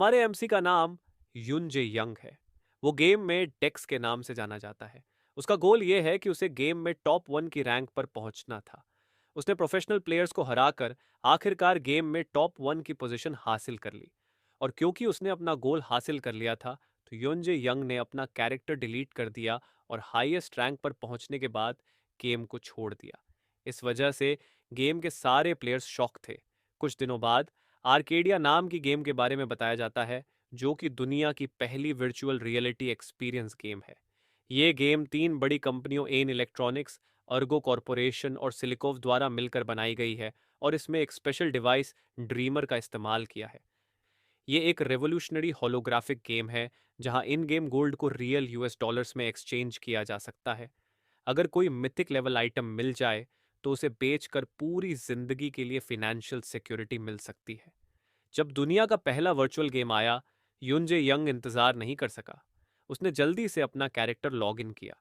हमारे एमसी का नाम युनजे यंग है। वो गेम में डेक्स के नाम से जाना जाता है। उसका गोल ये है कि उसे गेम में टॉप 1 की रैंक पर पहुंचना था। उसने प्रोफेशनल प्लेयर्स को हराकर आखिरकार गेम में टॉप 1 की पोजीशन हासिल कर ली। और क्योंकि उसने अपना गोल हासिल कर लिया था, तो युनजे यंग ने अपना कैरेक्टर डिलीट कर दिया और हाईएस्ट रैंक पर पहुंचने के बाद गेम को छोड़ दिया। इस वजह से गेम के सारे प्लेयर्स शॉक थे। कुछ दिनों बाद आर्केडिया नाम की गेम के बारे में बताया जाता है, जो कि दुनिया की पहली वर्चुअल रियलिटी एक्सपीरियंस गेम है। ये गेम 3 बड़ी कंपनियों एन इलेक्ट्रॉनिक्स, अर्गो कॉरपोरेशन और सिलिकॉव द्वारा मिलकर बनाई गई है और इसमें एक स्पेशल डिवाइस ड्रीमर का इस्तेमाल किया है। ये एक रेवोल्यूशनरी होलोग्राफिक गेम है, जहां इन गेम गोल्ड को रियल यूएस डॉलर्स में एक्सचेंज किया जा सकता है। अगर कोई मिथिक लेवल आइटम मिल जाए, तो उसे बेचकर पूरी जिंदगी के लिए फिनेंशियल सिक्योरिटी मिल सकती है। जब दुनिया का पहला वर्चुअल गेम आया, युनजे यंग इंतजार नहीं कर सका। उसने जल्दी से अपना कैरेक्टर लॉग इन किया।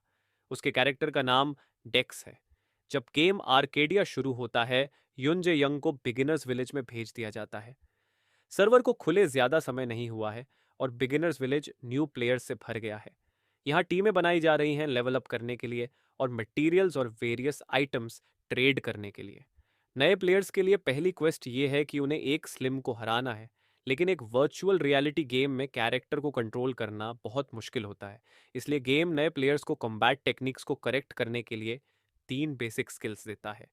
उसके कैरेक्टर का नाम डेक्स है। जब गेम आर्केडिया शुरू होता है, युनजे यंग को बिगिनर्स विलेज में भेज दिया जाता है। सर्वर को खुले ज्यादा समय नहीं हुआ है और बिगिनर्स विलेज न्यू प्लेयर्स से भर गया है। यहाँ टीमें बनाई जा रही हैं लेवल अप करने के लिए और मटेरियल्स और वेरियस आइटम्स ट्रेड करने के लिए। नए प्लेयर्स के लिए पहली क्वेस्ट ये है कि उन्हें एक स्लिम को हराना है, लेकिन एक वर्चुअल रियलिटी गेम में कैरेक्टर को कंट्रोल करना बहुत मुश्किल होता है। इसलिए गेम नए प्लेयर्स को कॉम्बैट टेक्निक्स को करेक्ट करने के लिए 3 बेसिक स्किल्स देता है।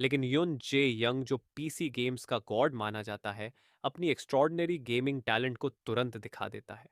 लेकिन युन जे यंग, जो पीसी गेम्स का गॉड माना जाता है, अपनी एक्स्ट्रॉर्डनरी गेमिंग टैलेंट को तुरंत दिखा देता है।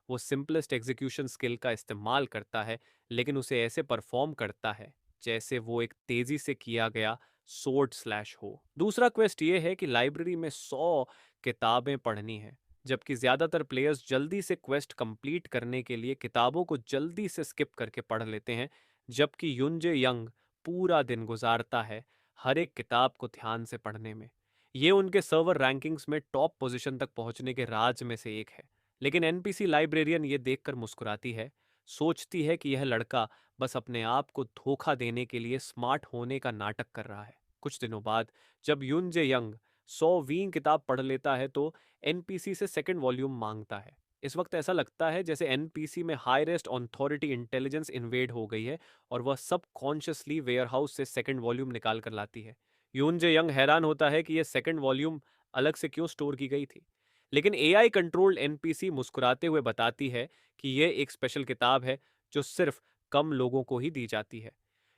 वो सिंपलेस्ट एग्जीक्यूशन स्किल का इस्तेमाल करता है, लेकिन उसे ऐसे परफॉर्म करता है जैसे वो एक तेजी से किया गया सोर्ड स्लैश हो। दूसरा क्वेस्ट ये है कि लाइब्रेरी में 100 किताबें पढ़नी है। जबकि ज्यादातर प्लेयर्स जल्दी से क्वेस्ट कंप्लीट करने के लिए किताबों को जल्दी से स्किप करके पढ़ लेते हैं, जबकि युनजे यंग पूरा दिन गुजारता है हर एक किताब को ध्यान से पढ़ने में। ये उनके सर्वर रैंकिंग्स में टॉप पोजीशन तक पहुंचने के राज में से एक है। लेकिन एनपीसी लाइब्रेरियन ये देखकर मुस्कुराती है, सोचती है कि यह लड़का बस अपने आप को धोखा देने के लिए स्मार्ट होने का नाटक कर रहा है। कुछ दिनों बाद जब युनजे यंग 100वीं किताब पढ़ लेता है, तो एनपीसी से सेकंड वॉल्यूम मांगता है। इस वक्त ऐसा लगता है जैसे एनपीसी में हाईएस्ट ऑथोरिटी इंटेलिजेंस इन्वेड हो गई है और वह सब कॉन्शियसली वेयरहाउस से सेकंड वॉल्यूम निकाल कर लाती है। यूनजे यंग हैरान होता है कि यह सेकंड वॉल्यूम अलग से क्यों स्टोर की गई थी। लेकिन एआई कंट्रोल्ड एनपीसी मुस्कुराते हुए बताती है कि यह एक स्पेशल किताब है जो सिर्फ कम लोगों को ही दी जाती है।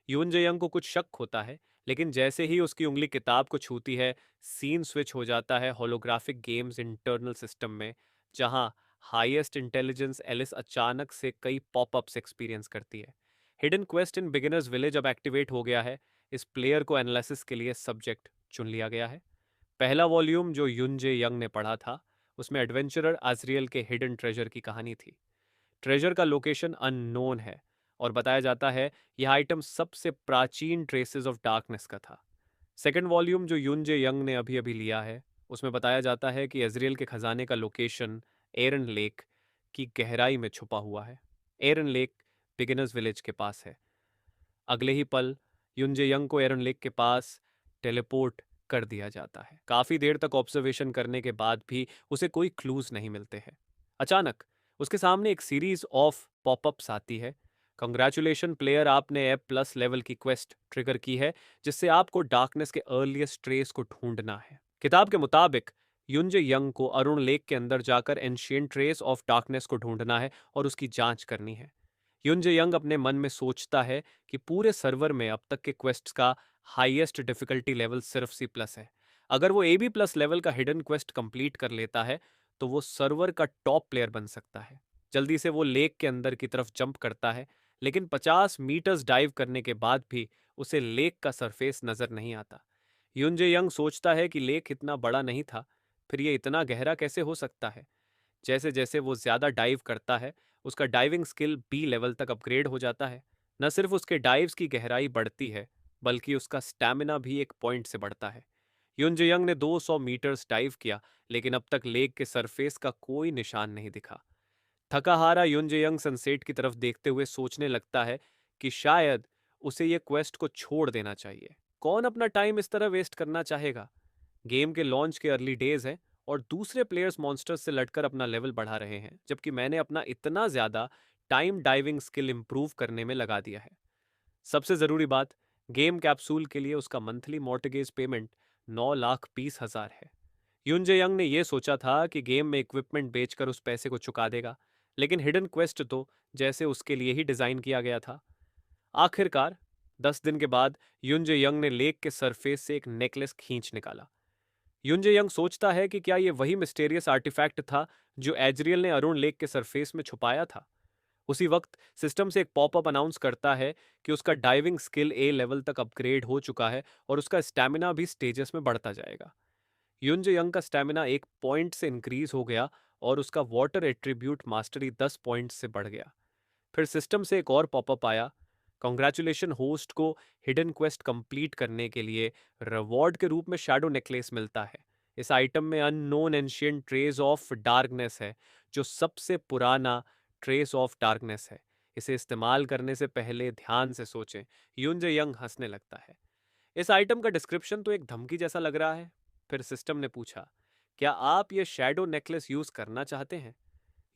यूनजे यंग को कुछ शक होता है, लेकिन जैसे ही उसकी उंगली किताब को छूती है, सीन स्विच हो जाता है होलोग्राफिक गेम्स इंटरनल सिस्टम में, जहां हाईएस्ट इंटेलिजेंस एलिस अचानक से कई पॉपअप्स एक्सपीरियंस करती है। हिडन क्वेस्ट इन बिगिनर्स विलेज अब एक्टिवेट हो गया है। इस प्लेयर को एनालिसिस के लिए सब्जेक्ट चुन लिया गया है। पहला वॉल्यूम जो युनजे यंग ने पढ़ा था, उसमें एडवेंचरर आजरियल के हिडन ट्रेजर की कहानी थी। ट्रेजर का लोकेशन अननोन है और बताया जाता है यह आइटम सबसे प्राचीन ट्रेसेस ऑफ डार्कनेस का था। सेकेंड वॉल्यूम जो युनजे यंग ने अभी अभी लिया है, उसमें बताया जाता है कि अजरियल के खजाने का लोकेशन एरन लेक की गहराई में छुपा हुआ है। एरन लेक बिगिनर्स विलेज के पास है। अगले ही पल युनजे यंग को एरन लेक के पास टेलीपोर्ट कर दिया जाता है। काफी देर तक ऑब्जर्वेशन करने के बाद भी उसे कोई क्लूज नहीं मिलते हैं। अचानक उसके सामने एक सीरीज ऑफ पॉपअप्स आती है। कंग्रेचुलेशन प्लेयर, आपने ए प्लस लेवल की क्वेस्ट ट्रिगर की है, जिससे आपको डार्कनेस के अर्लीस्ट ट्रेस को ढूंढना है। किताब के मुताबिक युनजे यंग को अरुण लेक के अंदर जाकर एंशियंट ट्रेस ऑफ डार्कनेस को ढूंढना है और उसकी जांच करनी है। युनजे यंग अपने मन में सोचता है कि पूरे सर्वर में अब तक के क्वेस्ट्स का हाईएस्ट डिफिकल्टी लेवल सिर्फ सी प्लस है। अगर वो ए बी प्लस लेवल का हिडन क्वेस्ट कंप्लीट कर लेता है, तो वो सर्वर का टॉप प्लेयर बन सकता है। जल्दी से वो लेक के अंदर की तरफ जंप करता है, लेकिन 50 मीटर्स डाइव करने के बाद भी उसे लेक का सरफेस नजर नहीं आता। युनजे यंग सोचता है कि लेक इतना बड़ा नहीं था, फिर ये इतना गहरा कैसे हो सकता है। जैसे जैसे वो ज्यादा डाइव करता है, उसका डाइविंग स्किल बी लेवल तक अपग्रेड हो जाता है। न सिर्फ उसके डाइव्स की गहराई बढ़ती है, बल्कि उसका स्टैमिना भी एक पॉइंट से बढ़ता है। युनजेयंग ने 200 मीटर्स डाइव किया, लेकिन अब तक लेक के सरफेस का कोई निशान नहीं दिखा। थका हारा युनजेयंग सनसेट की तरफ देखते हुए सोचने लगता है कि शायद उसे ये क्वेस्ट को छोड़ देना चाहिए। कौन अपना टाइम इस तरह वेस्ट करना चाहेगा। गेम के लॉन्च के अर्ली डेज हैं और दूसरे प्लेयर्स मॉन्स्टर्स से लड़कर अपना लेवल बढ़ा रहे हैं, जबकि मैंने अपना इतना ज़्यादा टाइम डाइविंग स्किल इंप्रूव करने में लगा दिया है। सबसे ज़रूरी बात, गेम कैप्सूल के लिए उसका मंथली मॉर्टगेज पेमेंट 9,20,000 है। युनजे यंग ने यह सोचा था कि गेम में इक्विपमेंट बेचकर उस पैसे को चुका देगा, लेकिन हिडन क्वेस्ट तो जैसे उसके लिए ही डिज़ाइन किया गया था। आखिरकार 10 दिन के बाद युनजे यंग ने लेक के सरफेस से एक नेकलेस खींच निकाला। युनजे यंग सोचता है कि क्या यह वही मिस्टेरियस आर्टिफैक्ट था जो एजरियल ने अरुण लेक के सरफेस में छुपाया था। उसी वक्त सिस्टम से एक पॉपअप अनाउंस करता है कि उसका डाइविंग स्किल ए लेवल तक अपग्रेड हो चुका है और उसका स्टैमिना भी स्टेजेस में बढ़ता जाएगा। युनजे यंग का स्टैमिना 1 पॉइंट से इंक्रीज हो गया और उसका वाटर एट्रीब्यूट मास्टरी 10 पॉइंट से बढ़ गया। फिर सिस्टम से एक और पॉपअप आया, कॉन्ग्रेचुलेशन होस्ट को हिडन क्वेस्ट कंप्लीट करने के लिए रिवॉर्ड के रूप में शैडो नेकलेस मिलता है। इस आइटम में unknown ancient trace of darkness है, जो सबसे पुराना ट्रेस ऑफ डार्कनेस है। इसे इस्तेमाल करने से पहले ध्यान से सोचें। युनजे यंग हंसने लगता है। इस आइटम का डिस्क्रिप्शन तो एक धमकी जैसा लग रहा है। फिर सिस्टम ने पूछा, क्या आप ये शैडो नेकलेस यूज करना चाहते हैं?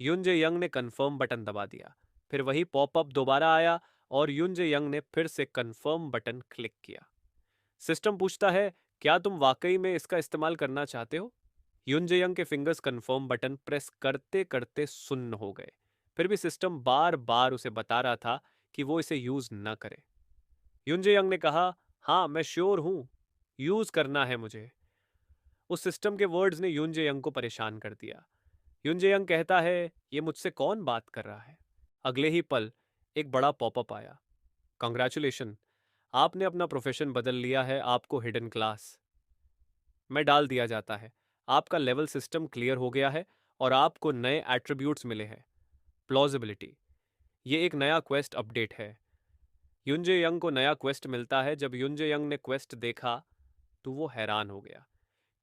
युनजे यंग ने कंफर्म बटन दबा दिया। फिर वही पॉपअप दोबारा आया और युनजे यंग ने फिर से कंफर्म बटन क्लिक किया। सिस्टम पूछता है, क्या तुम वाकई में इसका इस्तेमाल करना चाहते हो? युनजे यंग के फिंगर्स कंफर्म बटन प्रेस करते करते सुन्न हो गए। फिर भी सिस्टम बार बार उसे बता रहा था कि वो इसे यूज न करे। युनजे यंग ने कहा, हाँ मैं श्योर हूं, यूज करना है मुझे। उस सिस्टम के वर्ड्स ने युनजे यंग को परेशान कर दिया। युनजे यंग कहता है, ये मुझसे कौन बात कर रहा है? अगले ही पल एक बड़ा पॉपअप आया, कॉन्ग्रेचुलेशन, आपने अपना प्रोफेशन बदल लिया है, आपको हिडन क्लास में डाल दिया जाता है। आपका लेवल सिस्टम क्लियर हो गया है और आपको नए एट्रीब्यूट्स मिले हैं। प्लॉजिबिलिटी, ये एक नया क्वेस्ट अपडेट है। युनजे यंग को नया क्वेस्ट मिलता है। जब युनजे यंग ने क्वेस्ट देखा तो वो हैरान हो गया,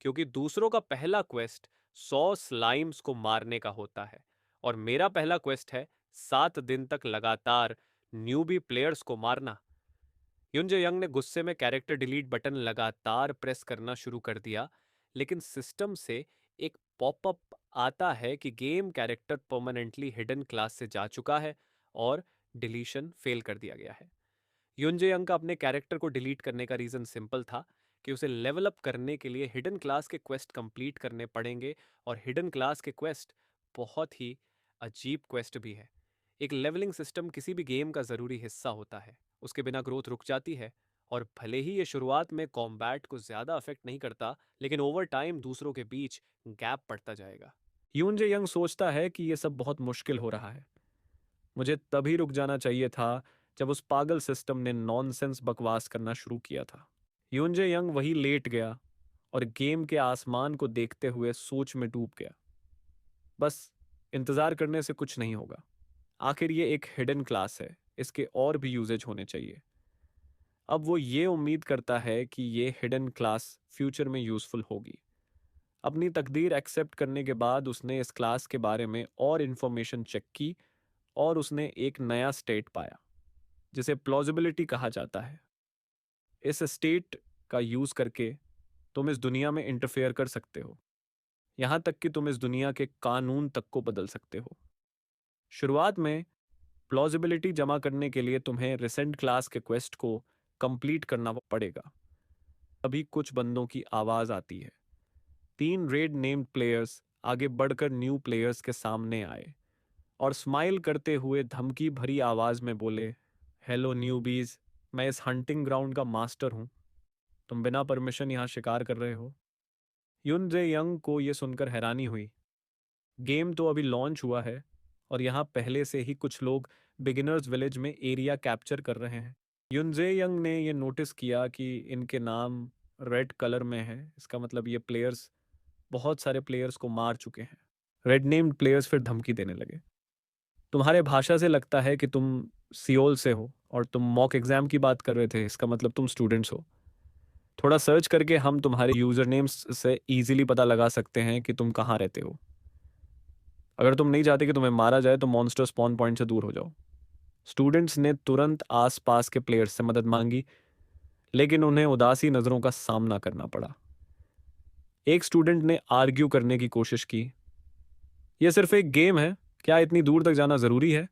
क्योंकि दूसरों का पहला क्वेस्ट 100 स्लाइम्स को मारने का होता है और मेरा पहला क्वेस्ट है 7 दिन तक लगातार न्यूबी प्लेयर्स को मारना। युनजे यंग ने गुस्से में कैरेक्टर डिलीट बटन लगातार प्रेस करना शुरू कर दिया, लेकिन सिस्टम से एक पॉपअप आता है कि game character permanently hidden class से जा चुका है और डिलीशन फेल कर दिया गया है। युनजे यंग का अपने कैरेक्टर को डिलीट करने का रीजन सिंपल था कि उसे लेवल अप करने के लिए हिडन क्लास के क्वेस्ट कंप्लीट करने पड़ेंगे, और हिडन क्लास के क्वेस्ट बहुत ही अजीब क्वेस्ट भी है। एक लेवलिंग सिस्टम किसी भी गेम का ज़रूरी हिस्सा होता है। उसके बिना ग्रोथ रुक जाती है, और भले ही ये शुरुआत में कॉम्बैट को ज़्यादा अफेक्ट नहीं करता, लेकिन ओवर टाइम दूसरों के बीच गैप पड़ता जाएगा। यूनजे यंग सोचता है कि यह सब बहुत मुश्किल हो रहा है। मुझे तभी रुक जाना चाहिए था जब उस पागल सिस्टम ने नॉनसेंस बकवास करना शुरू किया था। यूनजे यंग वही लेट गया और गेम के आसमान को देखते हुए सोच में डूब गया। बस इंतजार करने से कुछ नहीं होगा। आखिर ये एक हिडन क्लास है, इसके और भी यूजेज होने चाहिए। अब वो ये उम्मीद करता है कि ये हिडन क्लास फ्यूचर में यूजफुल होगी। अपनी तकदीर एक्सेप्ट करने के बाद उसने इस क्लास के बारे में और इन्फॉर्मेशन चेक की और उसने एक नया स्टेट पाया, जिसे प्लॉजिबिलिटी कहा जाता है। इस स्टेट का यूज करके तुम इस दुनिया में इंटरफेयर कर सकते हो, यहां तक कि तुम इस दुनिया के कानून तक को बदल सकते हो। शुरुआत में प्लॉजिबिलिटी जमा करने के लिए तुम्हें रिसेंट क्लास के क्वेस्ट को कंप्लीट करना पड़ेगा। अभी कुछ बंदों की आवाज आती है। 3 रेड नेम्ड प्लेयर्स आगे बढ़कर न्यू प्लेयर्स के सामने आए और स्माइल करते हुए धमकी भरी आवाज में बोले, हेलो न्यूबीज, मैं इस हंटिंग ग्राउंड का मास्टर हूं। तुम बिना परमिशन यहां शिकार कर रहे हो। युनजे यंग को यह सुनकर हैरानी हुई। गेम तो अभी लॉन्च हुआ है और यहाँ पहले से ही कुछ लोग बिगिनर्स विलेज में एरिया कैप्चर कर रहे हैं। युनजे यंग ने यह नोटिस किया कि इनके नाम रेड कलर में है। इसका मतलब ये प्लेयर्स बहुत सारे प्लेयर्स को मार चुके हैं। रेड नेम्ड प्लेयर्स फिर धमकी देने लगे, तुम्हारे भाषा से लगता है कि तुम सियोल से हो और तुम मॉक एग्जाम की बात कर रहे थे, इसका मतलब तुम स्टूडेंट्स हो। थोड़ा सर्च करके हम तुम्हारे यूजर नेम्स से इजीली पता लगा सकते हैं कि तुम कहाँ रहते हो। अगर तुम नहीं चाहते कि तुम्हें मारा जाए तो मॉन्स्टर स्पॉन पॉइंट से दूर हो जाओ। स्टूडेंट्स ने तुरंत आसपास के प्लेयर्स से मदद मांगी, लेकिन उन्हें उदासी नज़रों का सामना करना पड़ा। एक स्टूडेंट ने आर्ग्यू करने की कोशिश की, यह सिर्फ एक गेम है, क्या इतनी दूर तक जाना जरूरी है?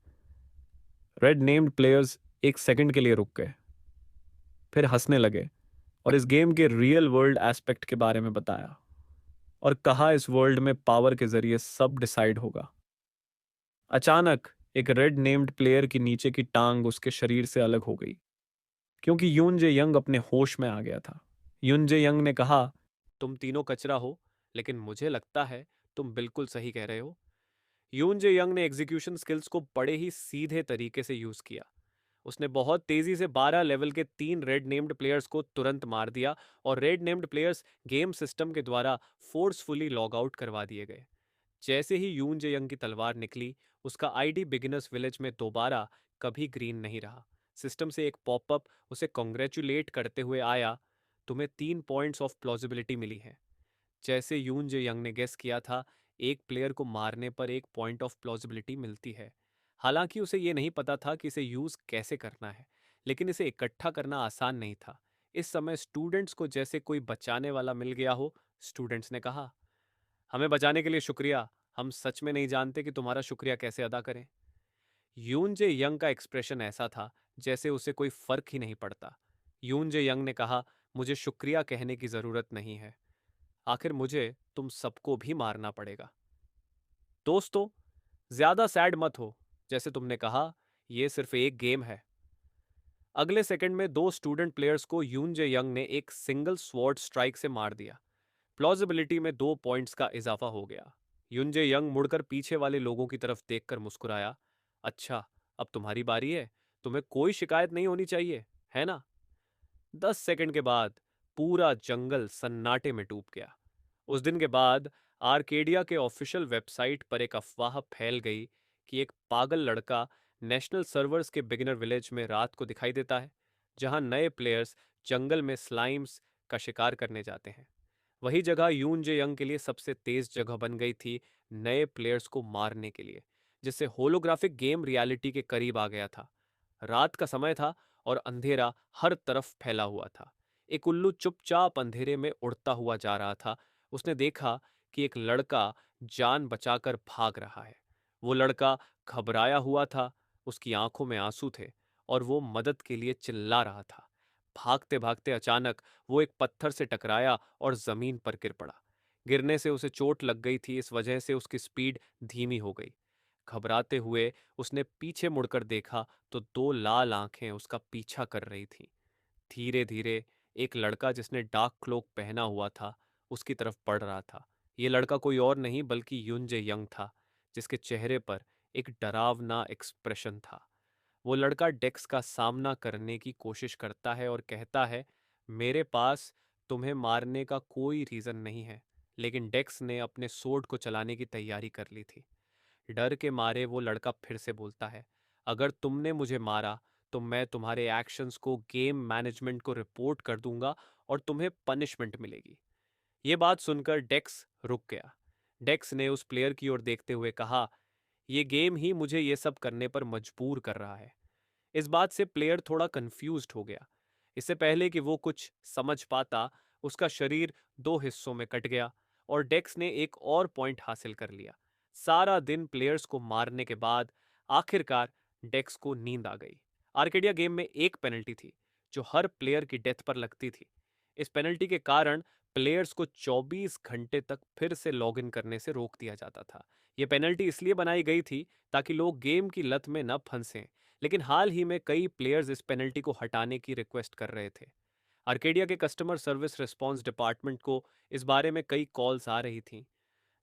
रेड नेम्ड प्लेयर्स एक सेकंड के लिए रुक गए, फिर हंसने लगे और इस गेम के रियल वर्ल्ड एस्पेक्ट के बारे में बताया और कहा इस वर्ल्ड में पावर के जरिए सब डिसाइड होगा। अचानक एक रेड नेम्ड प्लेयर की नीचे की टांग उसके शरीर से अलग हो गई, क्योंकि यून जे यंग अपने होश में आ गया था। यून जे यंग ने कहा, तुम तीनों कचरा हो, लेकिन मुझे लगता है तुम बिल्कुल सही कह रहे हो। यून जे यंग ने एग्जीक्यूशन स्किल्स को बड़े ही सीधे तरीके से यूज किया। उसने बहुत तेजी से 12 लेवल के 3 रेड नेम्ड प्लेयर्स को तुरंत मार दिया और red named players game system के द्वारा फोर्सफुली लॉग आउट करवा दिए गए। जैसे ही यून जे यंग की तलवार निकली, उसका आईडी बिगिनर्स विलेज में दोबारा कभी ग्रीन नहीं रहा। सिस्टम से एक पॉपअप उसे कॉन्ग्रेचुलेट करते हुए आया, तुम्हें 3 पॉइंट्स ऑफ प्लॉजिबिलिटी मिली है। जैसे यून जे यंग ने गेस किया था, एक प्लेयर को मारने पर 1 पॉइंट ऑफ प्लॉजिबिलिटी मिलती है। हालांकि उसे ये नहीं पता था कि इसे यूज कैसे करना है, लेकिन इसे इकट्ठा करना आसान नहीं था। इस समय स्टूडेंट्स को जैसे कोई बचाने वाला मिल गया हो। स्टूडेंट्स ने कहा, हमें बचाने के लिए शुक्रिया, हम सच में नहीं जानते कि तुम्हारा शुक्रिया कैसे अदा करें। यून जे यंग का एक्सप्रेशन ऐसा था जैसे उसे कोई फर्क ही नहीं पड़ता। यून जे यंग ने कहा, मुझे शुक्रिया कहने की जरूरत नहीं है, आखिर मुझे तुम सबको भी मारना पड़ेगा। दोस्तों, ज्यादा सैड मत हो। जैसे तुमने कहा, यह सिर्फ एक गेम है। अगले सेकंड में 2 स्टूडेंट प्लेयर्स को यून जे यंग ने एक सिंगल स्वॉर्ड स्ट्राइक से मार दिया। प्लॉजिबिलिटी में 2 पॉइंट्स का इजाफा हो गया। युनजे यंग मुड़कर पीछे वाले लोगों की तरफ देखकर मुस्कुराया। अच्छा, अब तुम्हारी बारी है। तुम्हें कोई शिकायत नहीं होनी चाहिए, है ना? 10 सेकंड के बाद पूरा जंगल सन्नाटे में डूब गया। उस दिन के बाद आर्केडिया के ऑफिशियल वेबसाइट पर एक अफवाह फैल गई कि एक पागल लड़का नेशनल सर्वर्स के बिगिनर विलेज में रात को दिखाई देता है, जहां नए प्लेयर्स जंगल में स्लाइम्स का शिकार करने जाते हैं। वही जगह यून जे यंग के लिए सबसे तेज जगह बन गई थी नए प्लेयर्स को मारने के लिए, जिससे होलोग्राफिक गेम रियलिटी के करीब आ गया था। रात का समय था और अंधेरा हर तरफ फैला हुआ था। एक उल्लू चुपचाप अंधेरे में उड़ता हुआ जा रहा था। उसने देखा कि एक लड़का जान बचाकर भाग रहा है। वो लड़का घबराया हुआ था, उसकी आंखों में आंसू थे और वो मदद के लिए चिल्ला रहा था। भागते भागते अचानक वो एक पत्थर से टकराया और जमीन पर गिर पड़ा। गिरने से उसे चोट लग गई थी, इस वजह से उसकी स्पीड धीमी हो गई। घबराते हुए उसने पीछे मुड़कर देखा तो 2 लाल आंखें उसका पीछा कर रही थीं। धीरे धीरे एक लड़का जिसने डार्क क्लोक पहना हुआ था उसकी तरफ बढ़ रहा था। ये लड़का कोई और नहीं बल्कि युनजे यंग था, जिसके चेहरे पर एक डरावना एक्सप्रेशन था। वो लड़का डेक्स का सामना करने की कोशिश करता है और कहता है, मेरे पास तुम्हें मारने का कोई रीजन नहीं है। लेकिन डेक्स ने अपने सोर्ड को चलाने की तैयारी कर ली थी। डर के मारे वो लड़का फिर से बोलता है, अगर तुमने मुझे मारा तो मैं तुम्हारे एक्शंस को गेम मैनेजमेंट को रिपोर्ट कर दूंगा और तुम्हें पनिशमेंट मिलेगी। ये बात सुनकर डेक्स रुक गया। डेक्स ने उस प्लेयर की ओर देखते हुए कहा, यह गेम ही मुझे ये सब करने पर मजबूर कर रहा है। इस बात से प्लेयर थोड़ा कंफ्यूज्ड हो गया। इससे पहले कि वो कुछ समझ पाता, उसका शरीर 2 हिस्सों में कट गया और डेक्स ने एक और पॉइंट हासिल कर लिया। सारा दिन प्लेयर्स को मारने के बाद आखिरकार डेक्स को नींद आ गई। आर्केडिया गेम में एक पेनल्टी थी जो हर प्लेयर की डेथ पर लगती थी। इस पेनल्टी के कारण प्लेयर्स को 24 घंटे तक फिर से लॉगिन करने से रोक दिया जाता था। यह पेनल्टी इसलिए बनाई गई थी ताकि लोग गेम की लत में न फंसें, लेकिन हाल ही में कई प्लेयर्स इस पेनल्टी को हटाने की रिक्वेस्ट कर रहे थे। आर्केडिया के कस्टमर सर्विस रिस्पांस डिपार्टमेंट को इस बारे में कई कॉल्स आ रही थीं।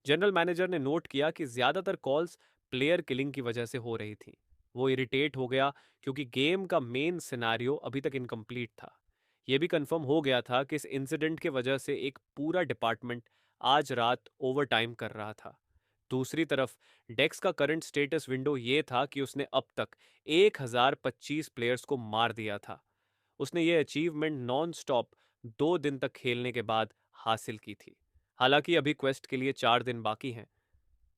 जनरल मैनेजर ने नोट किया कि ज्यादातर कॉल्स प्लेयर किलिंग की वजह से हो रही थीं। वो इरिटेट हो गया क्योंकि गेम का मेन सिनेरियो अभी तक इनकम्प्लीट था। यह भी कंफर्म हो गया था कि इस इंसिडेंट की वजह से एक पूरा डिपार्टमेंट आज रात ओवरटाइम कर रहा था। दूसरी तरफ डेक्स का करंट स्टेटस विंडो ये था कि उसने अब तक 1025 प्लेयर्स को मार दिया था। उसने ये अचीवमेंट नॉन स्टॉप 2 दिन तक खेलने के बाद हासिल की थी। हालांकि अभी क्वेस्ट के लिए 4 दिन बाकी हैं।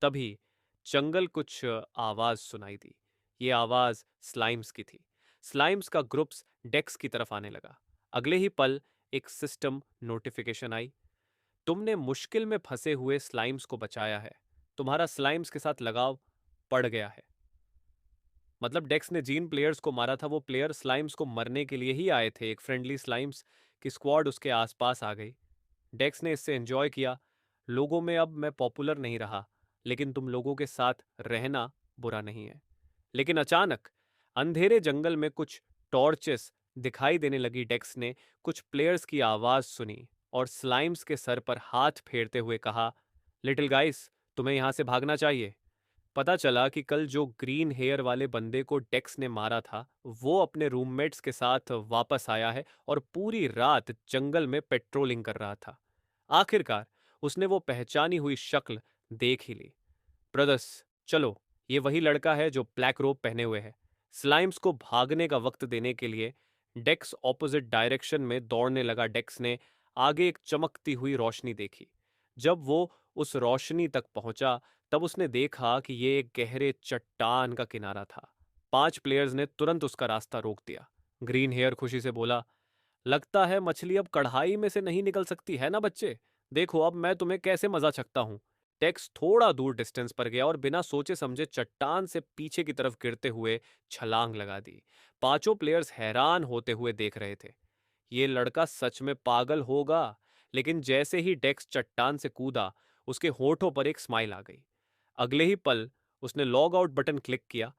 तभी जंगल कुछ आवाज सुनाई दी। ये आवाज स्लाइम्स की थी। स्लाइम्स का ग्रुप्स डेक्स की तरफ आने लगा। अगले ही पल एक सिस्टम नोटिफिकेशन आई, तुमने मुश्किल में फंसे हुए स्लाइम्स को बचाया है। तुम्हारा स्लाइम्स के साथ लगाव पड़ गया है। मतलब डेक्स ने जिन प्लेयर्स को मारा था वो प्लेयर स्लाइम्स को मरने के लिए ही आए थे। एक फ्रेंडली स्लाइम्स की स्क्वाड उसके आसपास आ गई। डेक्स ने इससे एंजॉय किया। लोगों में अब मैं पॉपुलर नहीं रहा, लेकिन तुम लोगों के साथ रहना बुरा नहीं है। लेकिन अचानक अंधेरे जंगल में कुछ टॉर्चेस दिखाई देने लगी। डेक्स ने कुछ प्लेयर्स की आवाज सुनी और स्लाइम्स के सर पर हाथ फेरते हुए कहा, लिटिल गाइस, तुम्हें यहां से भागना चाहिए। पता चला कि कल जो ग्रीन हेयर वाले बंदे को डेक्स ने मारा था वो अपने रूममेट्स के साथ वापस आया है और पूरी रात जंगल में पेट्रोलिंग कर रहा था। आखिरकार उसने वो पहचानी हुई शक्ल देख ही ली। ब्रदर्स, चलो, ये वही लड़का है जो ब्लैक रोब पहने हुए है। स्लाइम्स को भागने का वक्त देने के लिए डेक्स ऑपोजिट डायरेक्शन में दौड़ने लगा। डेक्स ने आगे एक चमकती हुई रोशनी देखी। जब वो उस रोशनी तक पहुंचा तब उसने देखा कि ये एक गहरे चट्टान का किनारा था। 5 प्लेयर्स ने तुरंत उसका रास्ता रोक दिया। ग्रीन हेयर खुशी से बोला, लगता है मछली अब कढ़ाई में से नहीं निकल सकती है ना बच्चे। देखो अब मैं तुम्हें कैसे मजा चखता हूँ। टेक्स थोड़ा दूर डिस्टेंस पर गया और बिना सोचे समझे चट्टान से पीछे की तरफ गिरते हुए छलांग लगा दी। पांचों प्लेयर्स हैरान होते हुए देख रहे थे। ये लड़का सच में पागल होगा। लेकिन जैसे ही डेक्स चट्टान से कूदा, उसके होठों पर एक स्माइल आ गई। अगले ही पल उसने लॉग आउट बटन क्लिक किया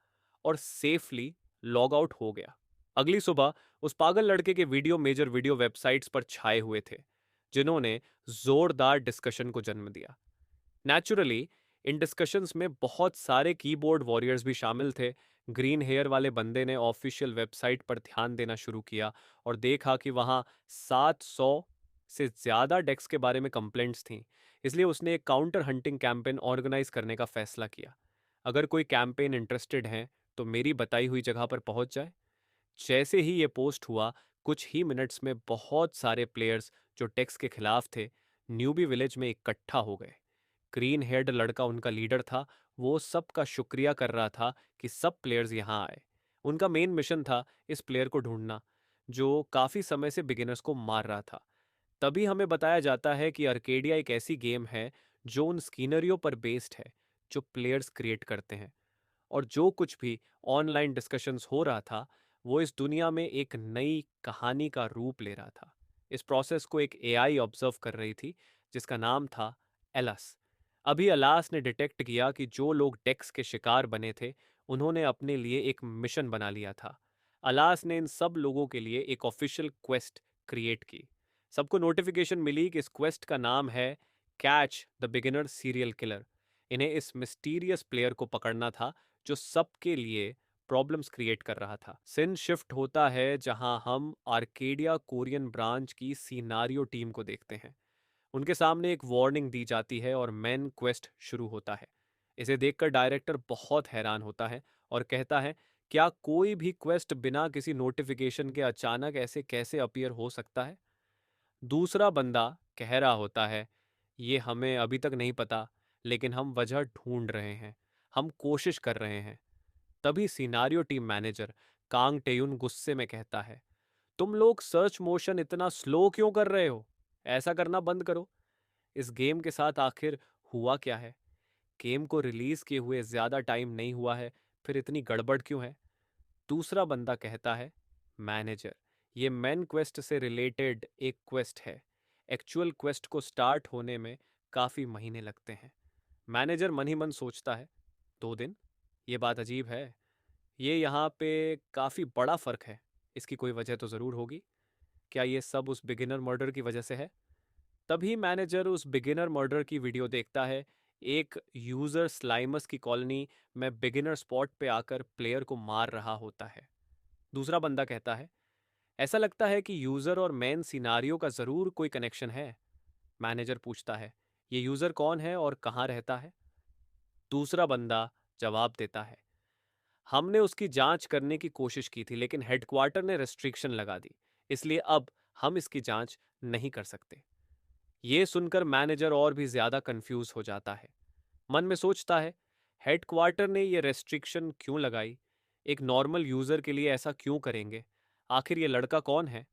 और सेफली लॉग आउट हो गया। अगली सुबह उस पागल लड़के के वीडियो मेजर वीडियो वेबसाइट्स पर छाए हुए थे, जिन्होंने जोरदार डिस्कशन को जन्म दिया। नेचुरली इन डिस्कशंस में बहुत सारे कीबोर्ड वॉरियर्स भी शामिल थे। ग्रीन हेयर वाले बंदे ने ऑफिशियल वेबसाइट पर ध्यान देना शुरू किया और देखा कि वहां 700 से ज्यादा डेक्स के बारे में कंप्लेंट्स थीं। इसलिए उसने एक काउंटर हंटिंग कैंपेन ऑर्गेनाइज करने का फैसला किया। अगर कोई कैंपेन इंटरेस्टेड है तो मेरी बताई हुई जगह पर पहुंच जाए। जैसे ही ये पोस्ट हुआ, कुछ ही मिनट्स में बहुत सारे प्लेयर्स जो टेक्स के खिलाफ थे न्यूबी विलेज में इकट्ठा हो गए। ग्रीन हेयर्ड लड़का उनका लीडर था। वो सबका शुक्रिया कर रहा था कि सब प्लेयर्स यहाँ आए। उनका मेन मिशन था इस प्लेयर को ढूंढना जो काफी समय से बिगिनर्स को मार रहा था। तभी हमें बताया जाता है कि अर्केडिया एक ऐसी गेम है जो उन स्कीनरियों पर बेस्ड है जो प्लेयर्स क्रिएट करते हैं। और जो कुछ भी ऑनलाइन डिस्कशंस हो रहा था वो इस दुनिया में एक नई कहानी का रूप ले रहा था। इस प्रोसेस को एक एआई ऑब्जर्व कर रही थी जिसका नाम था एलस। अभी अलास ने डिटेक्ट किया कि जो लोग डेक्स के शिकार बने थे उन्होंने अपने लिए एक मिशन बना लिया था। अलास ने इन सब लोगों के लिए एक ऑफिशियल क्वेस्ट क्रिएट की। सबको नोटिफिकेशन मिली कि इस क्वेस्ट का नाम है catch the beginner serial killer. इन्हें इस मिस्टीरियस प्लेयर को पकड़ना था जो सबके लिए प्रॉब्लम्स क्रिएट कर रहा था। सिन शिफ्ट होता है जहां हम आर्केडिया कोरियन ब्रांच की सीनारियो टीम को देखते हैं। उनके सामने एक वार्निंग दी जाती है और मेन क्वेस्ट शुरू होता है। इसे देखकर डायरेक्टर बहुत हैरान होता है और कहता है, क्या कोई भी क्वेस्ट बिना किसी नोटिफिकेशन के अचानक ऐसे कैसे अपीयर हो सकता है। दूसरा बंदा कह रहा होता है, ये हमें अभी तक नहीं पता, लेकिन हम वजह ढूंढ रहे हैं, हम कोशिश कर रहे हैं। तभी सिनारियो टीम मैनेजर कांग टेयुन गुस्से में कहता है, तुम लोग सर्च मोशन इतना स्लो क्यों कर रहे हो। ऐसा करना बंद करो। इस गेम के साथ आखिर हुआ क्या है। गेम को रिलीज किए हुए ज्यादा टाइम नहीं हुआ है, फिर इतनी गड़बड़ क्यों है। दूसरा बंदा कहता है, मैनेजर, ये मेन क्वेस्ट से रिलेटेड एक क्वेस्ट है। एक्चुअल क्वेस्ट को स्टार्ट होने में काफी महीने लगते हैं। मैनेजर मन ही मन सोचता है, 2 दिन, ये बात अजीब है। ये यहाँ पे काफी बड़ा फर्क है। इसकी कोई वजह तो जरूर होगी। क्या ये सब उस बिगिनर मर्डर की वजह से है। तभी मैनेजर उस बिगिनर मर्डर की वीडियो देखता है। एक यूजर स्लाइमस की कॉलोनी में बिगिनर स्पॉट पे आकर प्लेयर को मार रहा होता है। दूसरा बंदा कहता है, ऐसा लगता है कि यूजर और मेन सिनारियो का जरूर कोई कनेक्शन है। मैनेजर पूछता है, ये यूजर कौन है और कहाँ रहता है। दूसरा बंदा जवाब देता है, हमने उसकी जांच करने की कोशिश की थी लेकिन हेडक्वार्टर ने रेस्ट्रिक्शन लगा दी, इसलिए अब हम इसकी जांच नहीं कर सकते। ये सुनकर मैनेजर और भी ज्यादा कंफ्यूज हो जाता है। मन में सोचता है, हेडक्वार्टर ने ये रेस्ट्रिक्शन क्यों लगाई। एक नॉर्मल यूजर के लिए ऐसा क्यों करेंगे। आखिर ये लड़का कौन है।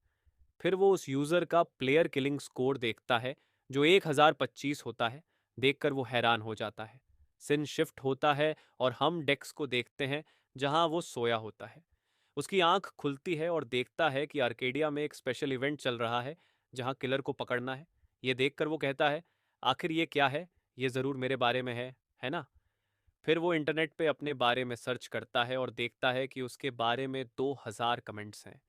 फिर वो उस यूजर का प्लेयर किलिंग स्कोर देखता है जो 1025 होता है, देखकर वो हैरान हो जाता है। सिन शिफ्ट होता है और हम डेक्स को देखते हैं जहां वो सोया होता है। उसकी आंख खुलती है और देखता है कि आर्केडिया में एक स्पेशल इवेंट चल रहा है जहां किलर को पकड़ना है। ये देखकर वो कहता है, आखिर ये क्या है? ये ज़रूर मेरे बारे में है ना? फिर वो इंटरनेट पे अपने बारे में सर्च करता है और देखता है कि उसके बारे में 2000 कमेंट्स हैं।